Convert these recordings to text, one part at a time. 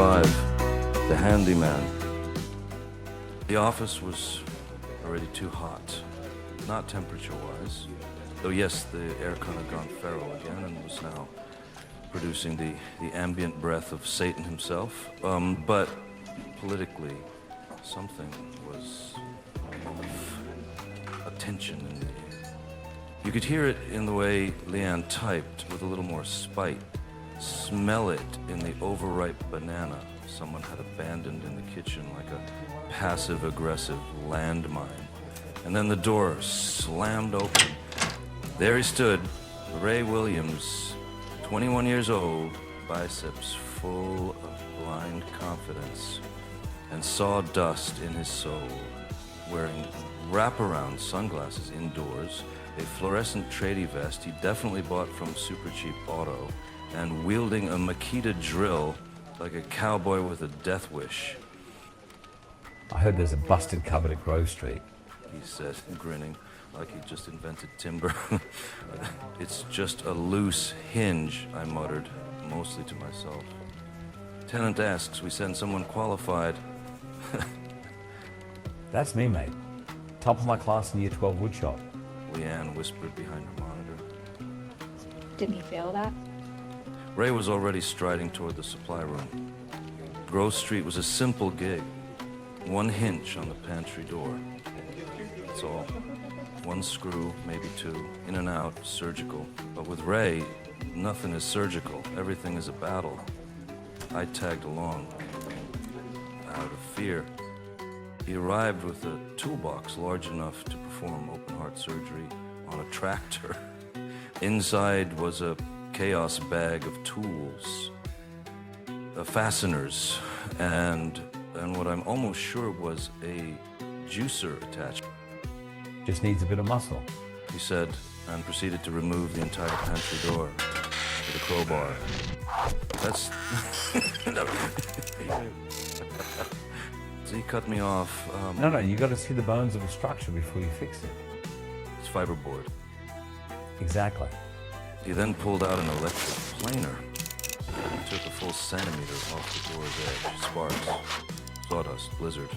5, the Handyman. The office was already too hot, not temperature-wise, though yes, the aircon had gone feral again and was now producing the ambient breath of Satan himself. But politically, something was of a tension in the air. You could hear it in the way Leanne typed with a little more spite. Smell it in the overripe banana someone had abandoned in the kitchen like a passive-aggressive landmine. And then the door slammed open. There he stood, Ray Williams, 21 years old, biceps full of blind confidence, and sawdust in his soul, wearing wraparound sunglasses indoors, a fluorescent tradie vest he definitely bought from Super Cheap Auto, and wielding a Makita drill like a cowboy with a death wish. I heard there's a busted cupboard at Grove Street. He said, grinning like he just invented timber. It's just a loose hinge, I muttered, mostly to myself. Tenant asks we send someone qualified. That's me, mate. Top of my class in Year 12 woodshop. Leanne whispered behind her monitor. Didn't he fail that? Ray was already striding toward the supply room. Grove Street was a simple gig. One hinge on the pantry door. That's all. One screw, maybe two, in and out, surgical. But with Ray, nothing is surgical. Everything is a battle. I tagged along, out of fear. He arrived with a toolbox large enough to perform open-heart surgery on a tractor. Inside was a chaos bag of tools, fasteners, and what I'm almost sure was a juicer attached. Just needs a bit of muscle. He said, and proceeded to remove the entire pantry door with a crowbar. That's... So he cut me off. No, you got to see the bones of a structure before you fix it. It's fiberboard. Exactly. He then pulled out an electric planer. He took a full centimeter off the door's edge. Sparks, sawdust, blizzard.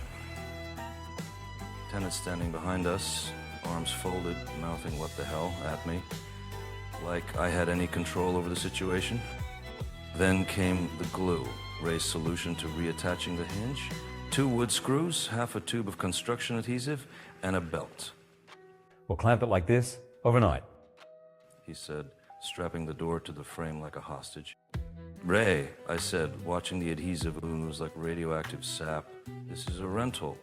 Tenant standing behind us, arms folded, mouthing what the hell at me, like I had any control over the situation. Then came the glue, Ray's solution to reattaching the hinge. 2 wood screws, half a tube of construction adhesive, and a belt. We'll clamp it like this overnight, He said, strapping the door to the frame like a hostage. Ray, I said, watching the adhesive ooze like radioactive sap. This is a rental.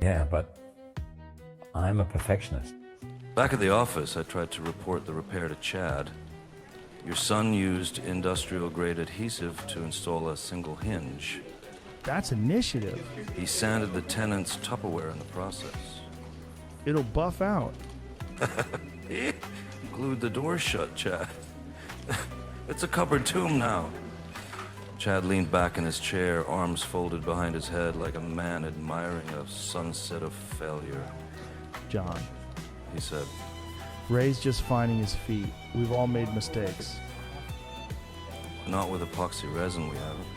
Yeah, but I'm a perfectionist. Back at the office, I tried to report the repair to Chad. Your son used industrial-grade adhesive to install a single hinge. That's initiative. He sanded the tenant's Tupperware in the process. It'll buff out. He glued the door shut, Chad. It's a cupboard tomb now. Chad leaned back in his chair, arms folded behind his head like a man admiring a sunset of failure. John, He said, Ray's just finding his feet. We've all made mistakes. not with epoxy resin, we haven't.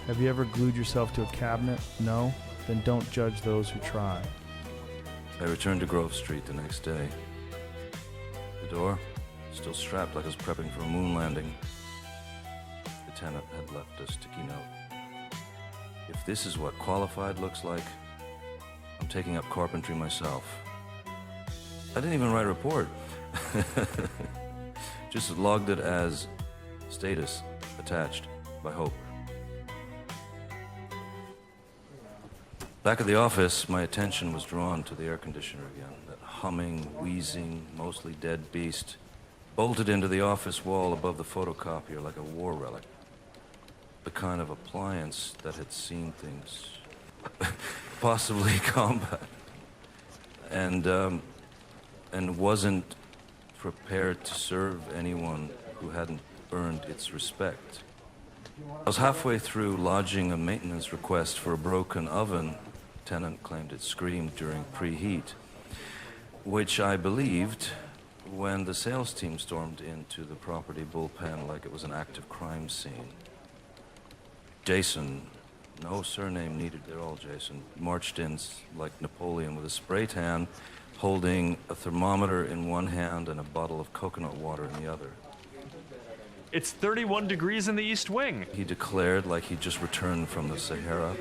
Have you ever glued yourself to a cabinet? No? Then don't judge those who try. I returned to Grove Street the next day. The door, still strapped like I was prepping for a moon landing. The tenant had left a sticky note. If this is what qualified looks like, I'm taking up carpentry myself. I didn't even write a report. Just logged it as status attached by Hope. Back at the office, my attention was drawn to the air conditioner again. That humming, wheezing, mostly dead beast bolted into the office wall above the photocopier like a war relic. The kind of appliance that had seen things, possibly combat, and wasn't prepared to serve anyone who hadn't earned its respect. I was halfway through lodging a maintenance request for a broken oven. Tenant claimed it screamed during preheat, which I believed when the sales team stormed into the property bullpen like it was an active crime scene. Jason, no surname needed, they're all Jason, marched in like Napoleon with a spray tan, holding a thermometer in one hand and a bottle of coconut water in the other. It's 31 degrees in the East Wing. He declared like he'd just returned from the Sahara.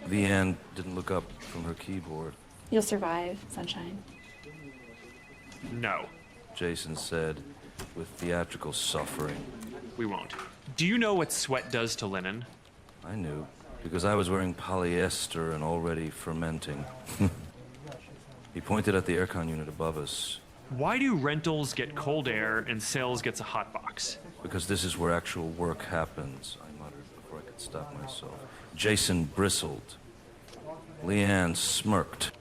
Leanne didn't look up from her keyboard. You'll survive, sunshine. No, Jason said with theatrical suffering. we won't. Do you know what sweat does to linen? I knew, because I was wearing polyester and already fermenting. He pointed at the aircon unit above us. Why do rentals get cold air and sales gets a hot box? Because this is where actual work happens, I muttered before I could stop myself. Jason bristled. Leanne smirked.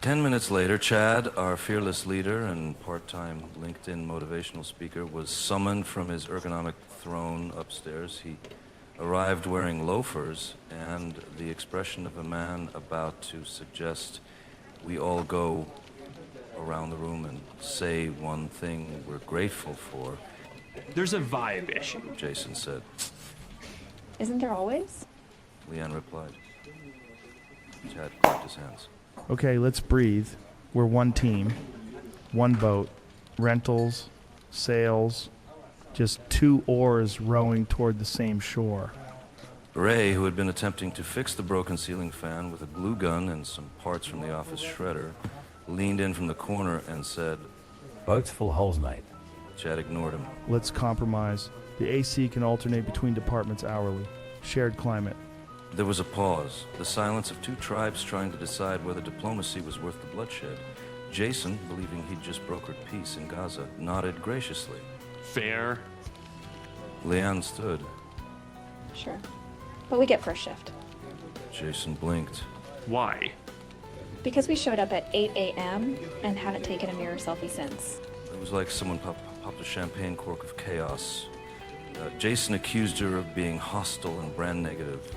10 minutes later, Chad, our fearless leader and part-time LinkedIn motivational speaker, was summoned from his ergonomic throne upstairs. He arrived wearing loafers and the expression of a man about to suggest we all go around the room and say one thing we're grateful for, There's a vibe issue. Jason said. Isn't there always? Leanne replied. Chad clapped his hands. Okay, let's breathe. We're one team, one boat, rentals, sails, just two oars rowing toward the same shore. Ray, who had been attempting to fix the broken ceiling fan with a glue gun and some parts from the office shredder, leaned in from the corner and said, Boat's full of holes, mate. Chad ignored him. Let's compromise. The AC can alternate between departments hourly. Shared climate. There was a pause, the silence of two tribes trying to decide whether diplomacy was worth the bloodshed. Jason, believing he'd just brokered peace in Gaza, nodded graciously. Fair. Leanne stood. Sure. But we get first shift. Jason blinked. Why? Because we showed up at 8 a.m. and haven't taken a mirror selfie since. It was like someone popped a champagne cork of chaos. Jason accused her of being hostile and brand negative.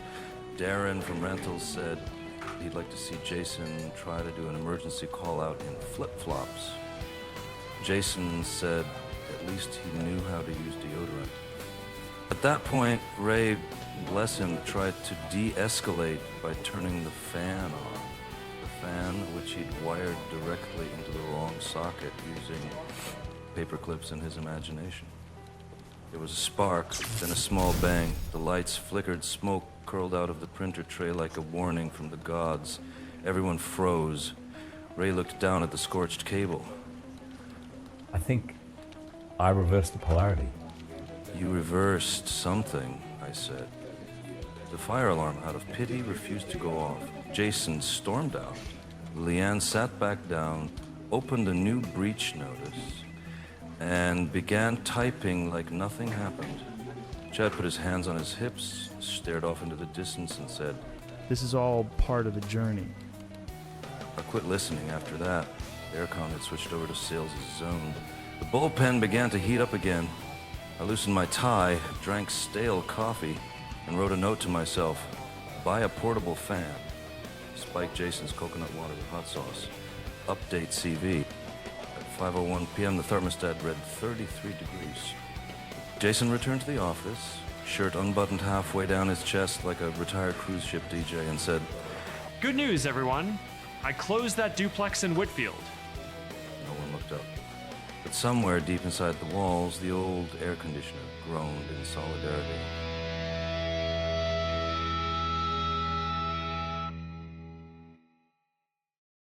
Darren from Rentals said he'd like to see Jason try to do an emergency call-out in flip-flops. Jason said at least he knew how to use deodorant. At that point, Ray, bless him, tried to de-escalate by turning the fan on. The fan, which he'd wired directly into the wrong socket using paper clips in his imagination. There was a spark, then a small bang. The lights flickered, smoke curled out of the printer tray like a warning from the gods. Everyone froze. Ray looked down at the scorched cable. I think I reversed the polarity. You reversed something, I said. The fire alarm, out of pity, refused to go off. Jason stormed out. Leanne sat back down, opened a new breach notice, and began typing like nothing happened. Chad put his hands on his hips, stared off into the distance, and said, This is all part of the journey. I quit listening after that. The aircon had switched over to sales' zone. The bullpen began to heat up again. I loosened my tie, drank stale coffee, and wrote a note to myself, buy a portable fan. Spike Jason's coconut water with hot sauce. Update CV. At 5:01 p.m., the thermostat read 33 degrees. Jason returned to the office, shirt unbuttoned halfway down his chest like a retired cruise ship DJ, and said, Good news, everyone. I closed that duplex in Whitfield. No one looked up. But somewhere deep inside the walls, the old air conditioner groaned in solidarity.